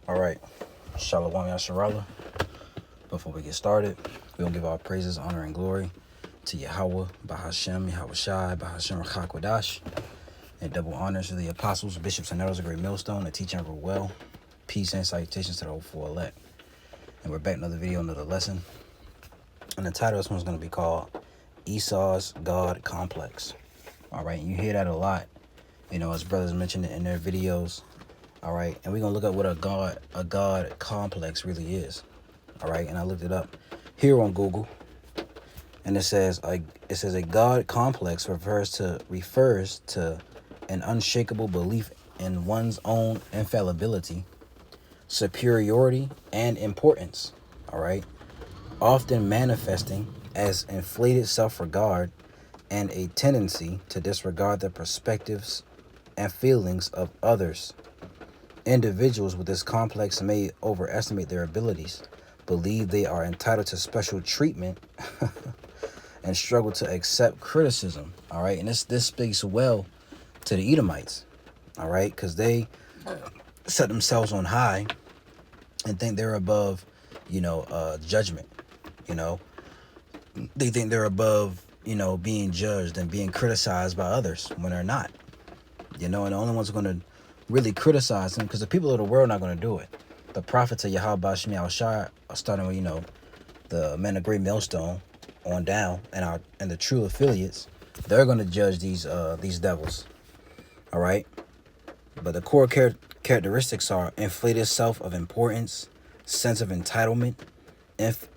All right, Shalom Yasharallah. Before we get started, we're going to give our praises, honor, and glory to Yahweh, Bahashem, Yahweh Shai, Bahashem Rachakwadash, and double honors to the apostles, bishops, and elders of Great Millstone, the teaching of well. Peace and salutations to the hopeful elect. And we're back another video, another lesson. And the title of this one's going to be called Esau's God Complex. All right, and you hear that a lot, as brothers mentioned it in their videos. All right, and we're gonna look at what a God complex really is. All right, and I looked it up here on Google, and it says a God complex refers to an unshakable belief in one's own infallibility, superiority, and importance. All right, often manifesting as inflated self-regard and a tendency to disregard the perspectives and feelings of others. Individuals with this complex may overestimate their abilities, believe they are entitled to special treatment, and struggle to accept criticism. All right, and this speaks well to the Edomites. All right, because they set themselves on high and think they're above, judgment. They think they're above, being judged and being criticized by others when they're not. And the only ones going to really criticize them, because the people of the world are not going to do it. The prophets of Yahweh Bashmi Al-Shai are starting with, the men of Great Millstone on down, and the true affiliates. They're going to judge these devils. All right, but the core characteristics are inflated self of importance, sense of entitlement,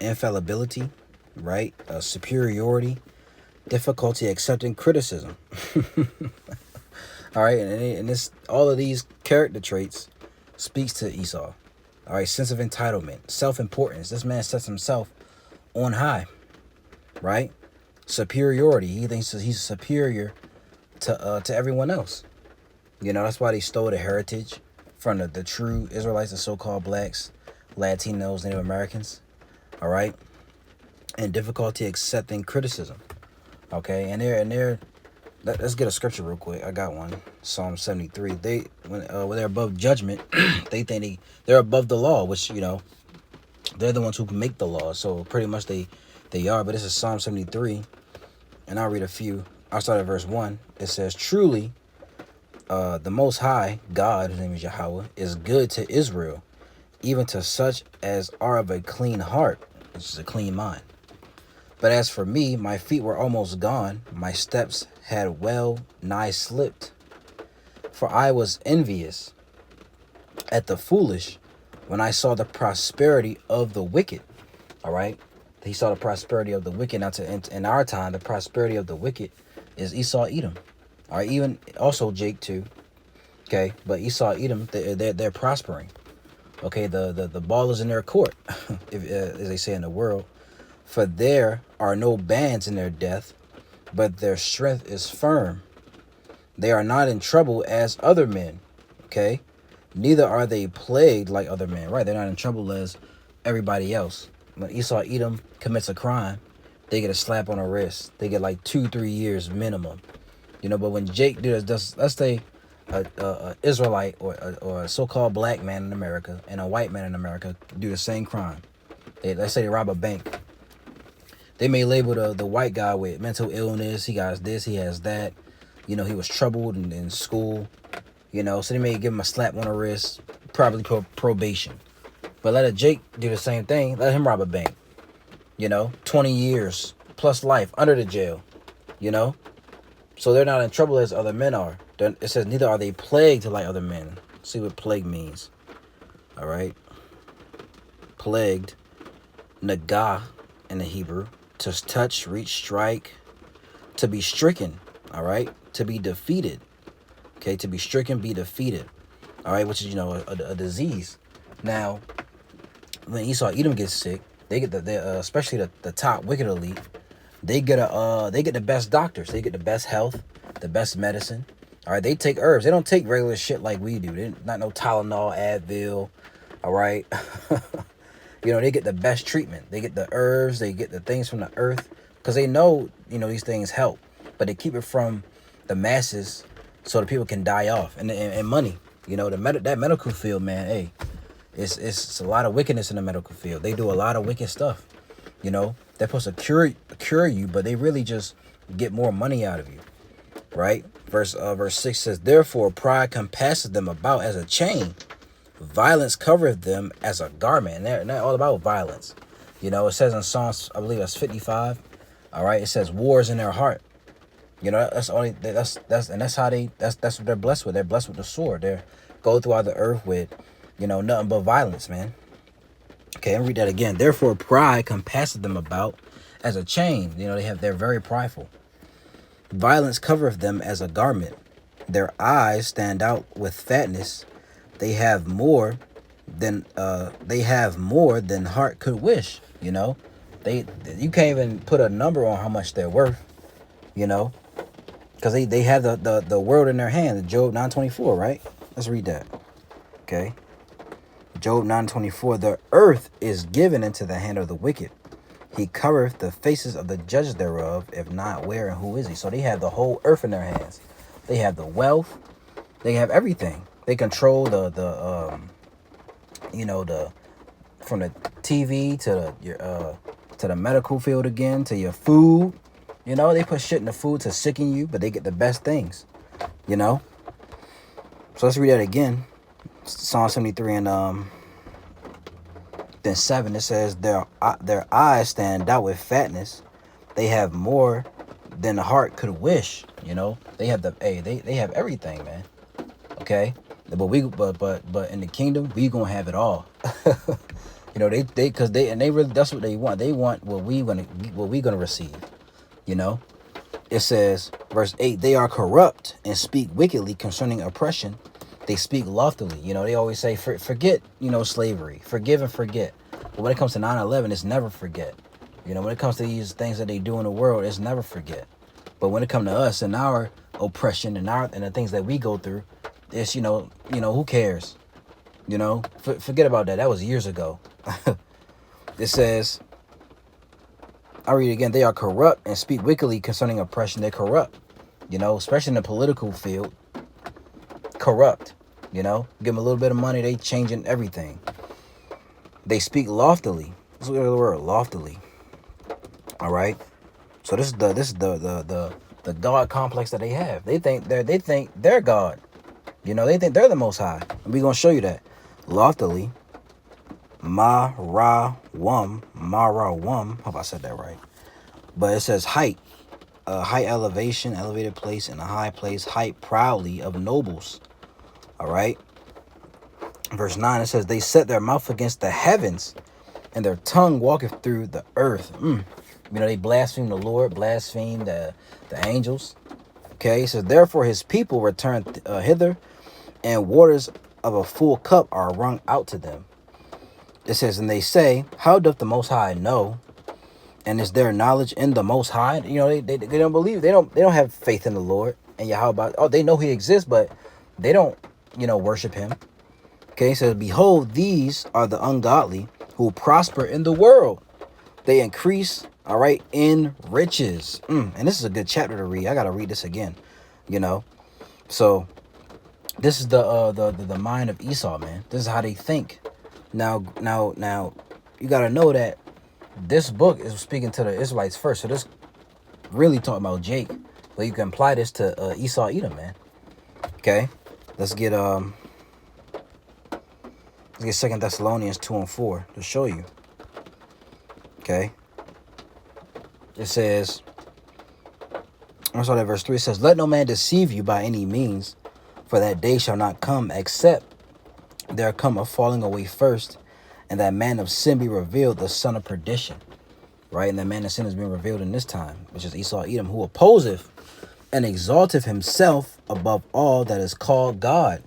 infallibility, right, superiority, difficulty accepting criticism. All right, and all of these character traits speaks to Esau. All right, sense of entitlement, self-importance. This man sets himself on high, right? Superiority. He thinks that he's superior to everyone else. That's why they stole the heritage from the true Israelites, the so-called blacks, Latinos, Native Americans. All right, and difficulty accepting criticism. Okay, and they're let's get a scripture real quick. I got one. Psalm 73. When they're above judgment, they think they're above the law, which, they're the ones who make the law. So pretty much they are. But this is Psalm 73. And I'll read a few. I'll start at verse 1. It says, truly, the Most High, God, whose name is Yahweh, is good to Israel, even to such as are of a clean heart, which is a clean mind. But as for me, my feet were almost gone. My steps had well nigh slipped. For I was envious at the foolish when I saw the prosperity of the wicked. All right. He saw the prosperity of the wicked. Now, in our time, the prosperity of the wicked is Esau, Edom. All right. Even also Jake too. Okay. But Esau, Edom, they're prospering. Okay. The ball is in their court, as they say in the world. For there are no bands in their death, but their strength is firm. They are not in trouble as other men, okay? Neither are they plagued like other men, right? They're not in trouble as everybody else. When Esau, Edom commits a crime, they get a slap on the wrist. They get like 2-3 years minimum, But when Jake does, let's say, a Israelite or a so-called black man in America and a white man in America do the same crime. Let's say they rob a bank. They may label the white guy with mental illness. He got this, he has that. He was troubled in school. So they may give him a slap on the wrist, probably probation. But let a Jake do the same thing. Let him rob a bank. 20 years plus life under the jail. So they're not in trouble as other men are. It says neither are they plagued like other men. See what plague means. All right. Plagued. Nagah in the Hebrew. To touch, reach, strike, to be stricken, all right? To be defeated, okay? To be stricken, be defeated, all right? Which is, a disease. Now, when Esau, Edom gets sick, they get especially the top wicked elite, they get the best doctors. They get the best health, the best medicine, all right? They take herbs. They don't take regular shit like we do. They not no Tylenol, Advil, all right? They get the best treatment. They get the herbs. They get the things from the earth because they know, these things help. But they keep it from the masses so the people can die off. And money, that medical field, man, hey, It's a lot of wickedness in the medical field. They do a lot of wicked stuff. You know, they're supposed to cure you, but they really just get more money out of you, right? Verse 6 says, therefore pride compasseth them about as a chain, violence covereth them as a garment. And they're all about violence. You know, it says in Psalms, I believe that's 55. All right, it says wars in their heart. You know, that's what they're blessed with. They're blessed with the sword. They're go throughout the earth with, you know, nothing but violence, man. Okay, and read that again. Therefore, pride compasseth them about as a chain. You know, they're very prideful. Violence covereth them as a garment. Their eyes stand out with fatness. They have more than heart could wish. You know, you can't even put a number on how much they're worth. You know, because they have the world in their hand. Job 9:24, right? Let's read that. Okay. Job 9:24, the earth is given into the hand of the wicked. He covereth the faces of the judges thereof. If not, where and who is he? So they have the whole earth in their hands. They have the wealth. They have everything. They control the from the TV to the medical field again, to your food. You know, they put shit in the food to sicken you, but they get the best things. You know? So let's read that again. Psalm 73 and then 7, it says, their eyes stand out with fatness. They have more than the heart could wish. You know, they have they have everything, man. Okay, but in the kingdom we gonna have it all. You know, they really, that's what they want. They want what we gonna receive. You know, it says, verse 8, they are corrupt and speak wickedly concerning oppression. They speak loftily. You know, they always say, forget, you know, slavery, forgive and forget. But when it comes to 9/11, it's never forget. You know, when it comes to these things that they do in the world, it's never forget. But when it comes to us and our oppression and the things that we go through, it's, you know, who cares? You know, forget about that. That was years ago. It says, I read it again. They are corrupt and speak wickedly concerning oppression. They're corrupt, you know, especially in the political field. Corrupt, you know, give them a little bit of money, they changing everything. They speak loftily. Let's look at the word loftily. All right. So this is the God complex that they have. They think they're God. You know, they think they're the Most High. And we're gonna show you that loftily. Ma-ra-wum. Hope I said that right. But it says height, high elevation, elevated place, in a high place, height proudly of nobles. All right. Verse 9, it says, they set their mouth against the heavens, and their tongue walketh through the earth. You know, they blaspheme the Lord, blaspheme the angels. Okay, it says, therefore his people return hither, and waters of a full cup are wrung out to them. It says, and they say, how doth the Most High know? And is there knowledge in the Most High? You know, they don't believe. They don't have faith in the Lord. And Yahweh, they know he exists, but they don't, you know, worship him. Okay, so behold, these are the ungodly who prosper in the world. They increase, all right, in riches. And this is a good chapter to read. I got to read this again, you know. So this is the mind of Esau, man. This is how they think. Now, you got to know that this book is speaking to the Israelites first. So this really talking about Jake. But you can apply this to Esau, Edom, man. Okay, let's get 2 Thessalonians 2 and 4 to show you. Okay, it says, I'm sorry, verse 3 says, let no man deceive you by any means, for that day shall not come except there come a falling away first, and that man of sin be revealed, the son of perdition. Right, and that man of sin is being revealed in this time, which is Esau, Edom, who opposeth and exalteth himself above all that is called God,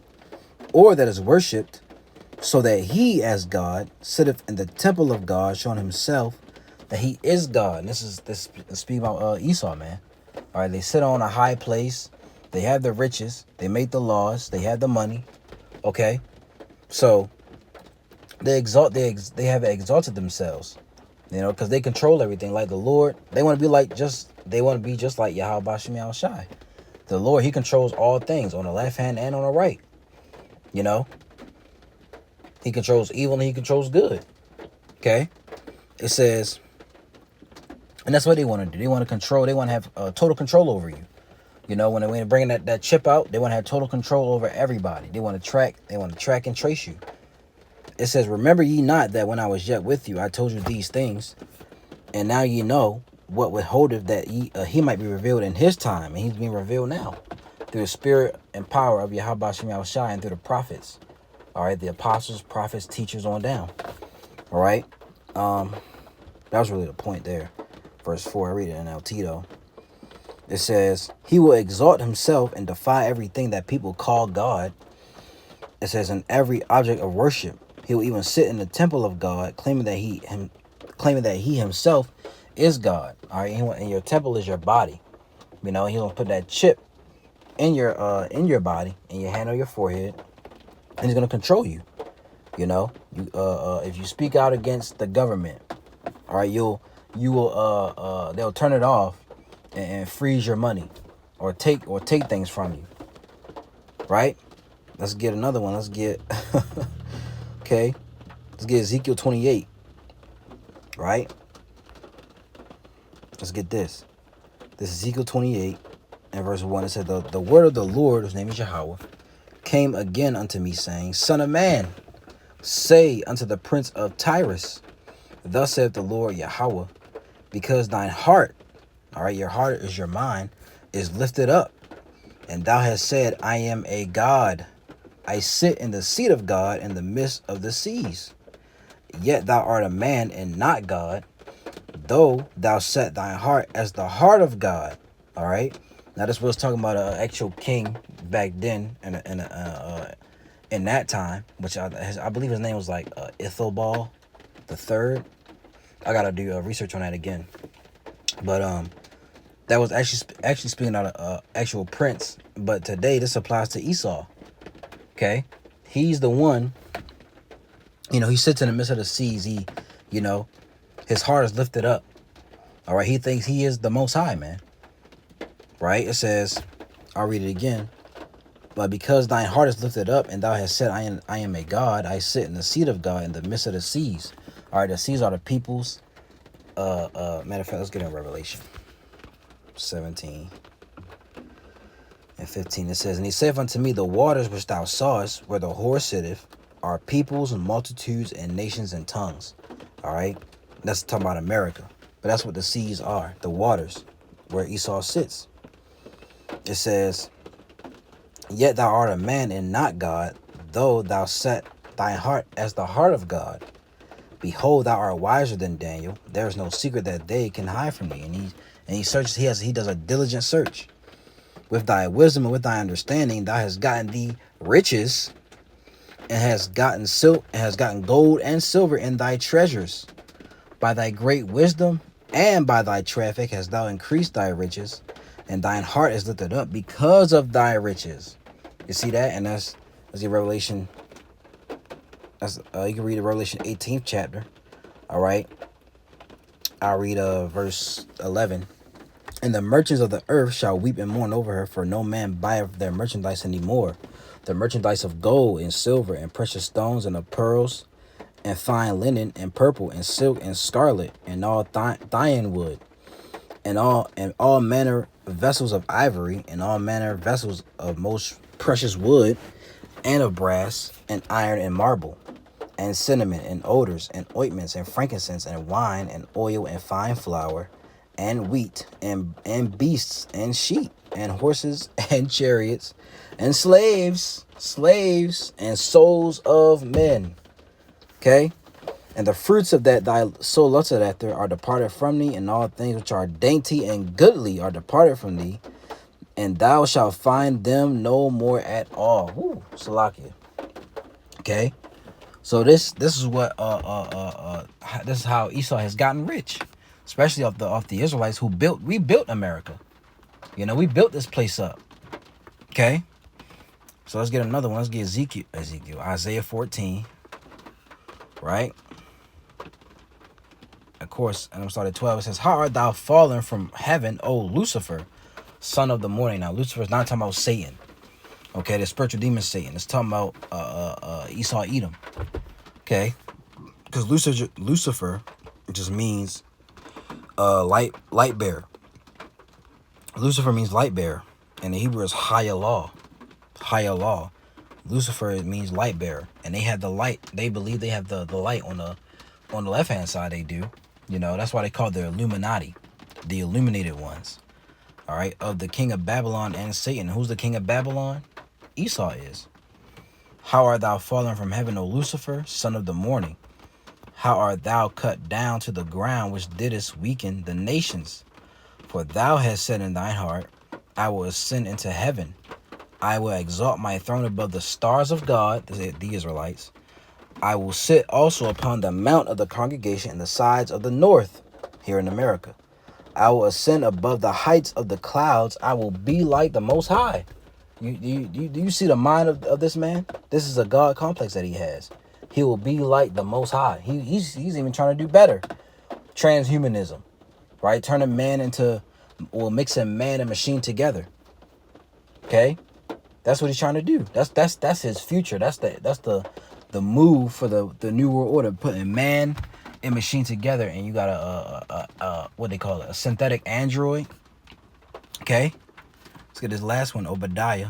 or that is worshipped, so that he as God sitteth in the temple of God, showing himself that he is God. And this speak about Esau, man. All right, they sit on a high place, they have the riches, they make the laws, they have the money. Okay, so they have exalted themselves, you know, because they control everything like the Lord. They want to be just like Yahweh Bashim Yahweh Shai. The Lord, he controls all things on the left hand and on the right, you know. He controls evil and he controls good. Okay? It says, and that's what they want to do. They want to control. They want to have total control over you. You know, when they're bringing that chip out, they want to have total control over everybody. They want to track and trace you. It says, remember ye not that when I was yet with you, I told you these things, and now ye know what withholdeth that he might be revealed in his time, and he's being revealed now through the spirit and power of Yahweh Shem Yahushua and through the prophets. All right, the apostles, prophets, teachers on down. All right, that was really the point there. Verse 4, I read it in NLT though. It says, he will exalt himself and defy everything that people call God. It says, in every object of worship, he will even sit in the temple of God, claiming that he himself is God. All right, and your temple is your body. You know, he'll put that chip in your body, in your hand or your forehead, and he's gonna control you. You know, if you speak out against the government, all right, they'll turn it off and freeze your money, or take things from you. Right? Let's get another one. Let's get okay. Let's get Ezekiel 28. Right? Let's get this. This is Ezekiel 28 and verse 1. It said, the word of the Lord, whose name is Yahweh, came again unto me, saying, Son of man, say unto the prince of Tyrus, thus saith the Lord Yahweh, because thine heart, all right, your heart is your mind, is lifted up, and thou hast said, I am a God. I sit in the seat of God in the midst of the seas. Yet thou art a man and not God, though thou set thine heart as the heart of God. All right. Now this was talking about an actual king back then, in that time, which I believe his name was like Ithelbal the third. I gotta do research on that again. But that was actually speaking out of actual prince. But today this applies to Esau. Okay, he's the one. You know, he sits in the midst of the seas. He, you know, his heart is lifted up. All right, he thinks he is the Most High, man. Right? It says, I'll read it again. But because thine heart is lifted up, and thou hast said, I am a God, I sit in the seat of God in the midst of the seas. All right, the seas are the peoples. Matter of fact, let's get in Revelation 17 and 15. It says, and he saith unto me, the waters which thou sawest, where the whore sitteth, are peoples and multitudes and nations and tongues. All right, that's talking about America. But that's what the seas are, the waters where Esau sits. It says, yet thou art a man and not God, though thou set thy heart as the heart of God. Behold, thou art wiser than Daniel. There is no secret that they can hide from thee. And he searches. He does a diligent search. With thy wisdom and with thy understanding, thou hast gotten thee riches, and hast gotten gold and silver in thy treasures. By thy great wisdom and by thy traffic hast thou increased thy riches, and thine heart is lifted up because of thy riches. You see that? And that's the Revelation. That's you can read the Revelation 18th chapter. All right. I'll read verse 11. And the merchants of the earth shall weep and mourn over her, for no man buyeth their merchandise any more. The merchandise of gold and silver and precious stones and of pearls and fine linen and purple and silk and scarlet and all thyine wood and all manner of vessels of ivory and all manner of vessels of most precious wood and of brass and iron and marble and cinnamon and odors and ointments and frankincense and wine and oil and fine flour and wheat and beasts and sheep and horses and chariots and slaves and souls of men. Okay? And the fruits of that thy soul lusted after are departed from thee, and all things which are dainty and goodly are departed from thee, and thou shalt find them no more at all. Woo, Salakia. Okay? So this is what this is how Esau has gotten rich, especially off the Israelites who rebuilt America. You know, we built this place up. Okay? So let's get another one. Let's get Isaiah 14. Right? Of course, and I'm starting at 12. It says, how art thou fallen from heaven, O Lucifer, son of the morning? Now, Lucifer is not talking about Satan. Okay, the spiritual demon Satan. It's talking about Esau Edom. Okay, because Lucifer just means light bearer. Lucifer means light bearer, and the Hebrew is Hayallah. Hayallah. Lucifer, it means light bearer, and they have the light. They believe they have the light on the left hand side. They do, that's why they call the Illuminati, the illuminated ones. All right, of the king of Babylon and Satan. Who's the king of Babylon? Esau is. How art thou fallen from heaven, O Lucifer, son of the morning? How art thou cut down to the ground, which didst weaken the nations? For thou hast said in thine heart, I will ascend into heaven. I will exalt my throne above the stars of God, the Israelites. I will sit also upon the mount of the congregation in the sides of the north, here in America. I will ascend above the heights of the clouds. I will be like the Most High. Do you see the mind of this man? This is a God complex that he has. He will be like the Most High. He's even trying to do better. Transhumanism, right? Turning man into, or mixing man and machine together. Okay, that's what he's trying to do. That's his future. That's the move for the new world order, putting man and machine together, and you got a what they call it, a synthetic android. Okay, let's get this last one, Obadiah.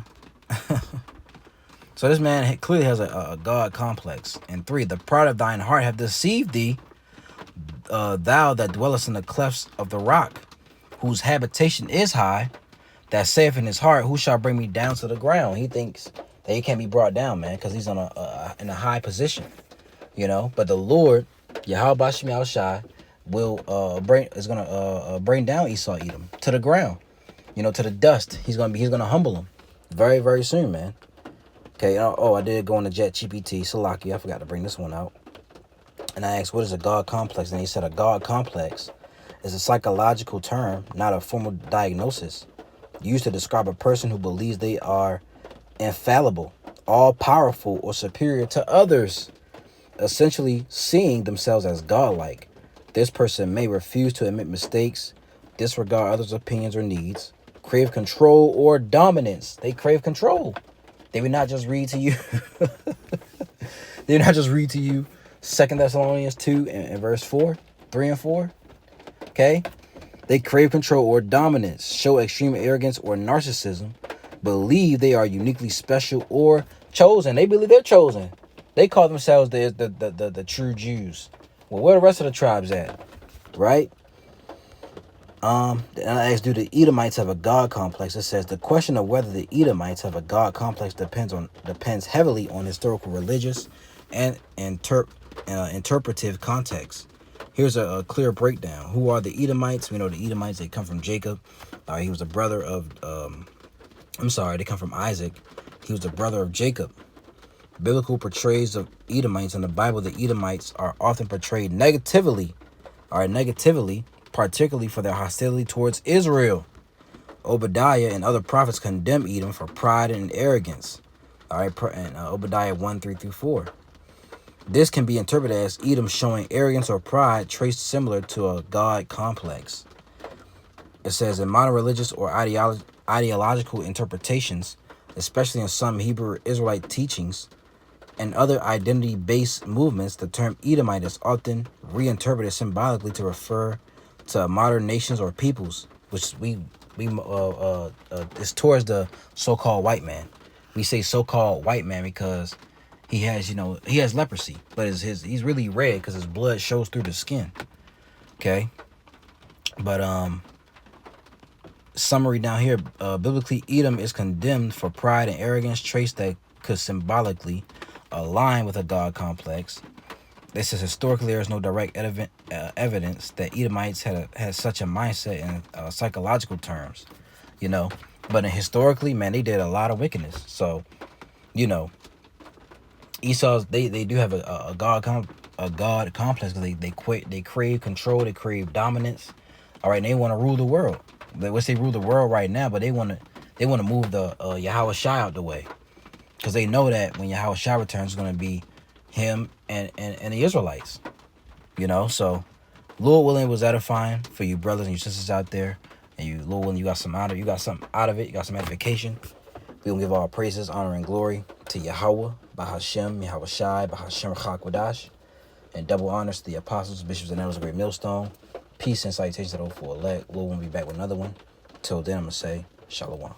So this man clearly has a God complex. And 3, the pride of thine heart have deceived thee, thou that dwellest in the clefts of the rock, whose habitation is high, that saith in his heart, who shall bring me down to the ground? He thinks that he can't be brought down, man, because he's on in a high position, But the Lord, Yahweh Bashim Al-Shai, will bring down Esau Edom to the ground, to the dust. He's gonna humble him very, very soon, man. Okay. I did go on the Jet GPT, Salaki. I forgot to bring this one out. And I asked, what is a God complex? And he said a God complex is a psychological term, not a formal diagnosis, used to describe a person who believes they are infallible, all-powerful, or superior to others, essentially seeing themselves as godlike. This person may refuse to admit mistakes, disregard others' opinions or needs, crave control or dominance. They crave control. They would not just read to you. They would not just read to you 2 Thessalonians 2 and verse 4, 3 and 4. Okay? They crave control or dominance, show extreme arrogance or narcissism, believe they are uniquely special or chosen. They believe they're chosen. They call themselves the true Jews. Well, where the rest of the tribes at? Right? And I asked, do the Edomites have a God complex? It says the question of whether the Edomites have a God complex depends heavily on historical, religious, and interpretive context. Here's a clear breakdown. Who are the Edomites? We know the Edomites, they come from Jacob. He was a brother of, they come from Isaac. He was the brother of Jacob. Biblical portrays of Edomites in the Bible, the Edomites are often portrayed negatively, particularly for their hostility towards Israel. Obadiah and other prophets condemn Edom for pride and arrogance. And Obadiah 1:3-4. This can be interpreted as Edom showing arrogance or pride, traced similar to a God complex. It says in modern religious or ideological interpretations, especially in some Hebrew Israelite teachings and other identity-based movements, the term Edomite is often reinterpreted symbolically to refer to modern nations or peoples, which is towards the so-called white man. We say so-called white man because he has leprosy, but he's really red because his blood shows through the skin. Okay, but summary down here, biblically, Edom is condemned for pride and arrogance, traits that could symbolically align with a God complex. This is historically there is no direct evidence that Edomites had such a mindset in psychological terms, But historically, man, they did a lot of wickedness. So, Esau's they do have a God complex because they crave control, they crave dominance. All right, and they want to rule the world. They rule the world right now, but they want to move the Yahweh Shai out the way, because they know that when Yahweh Shai returns, it's going to be him and the Israelites. So Lord willing, it was edifying for you brothers and you sisters out there, and you, Lord willing, you got something out of it, you got some edification. We gonna give all praises, honor, and glory to Yahweh, Bahashem, Yahweh Shai, Bahashem Chakwadash. And double honors to the apostles, bishops, and elders of Great Millstone. Peace and salutations to the hopeful elect. Lord will be back with another one. Till then, I'm going to say, Shalom.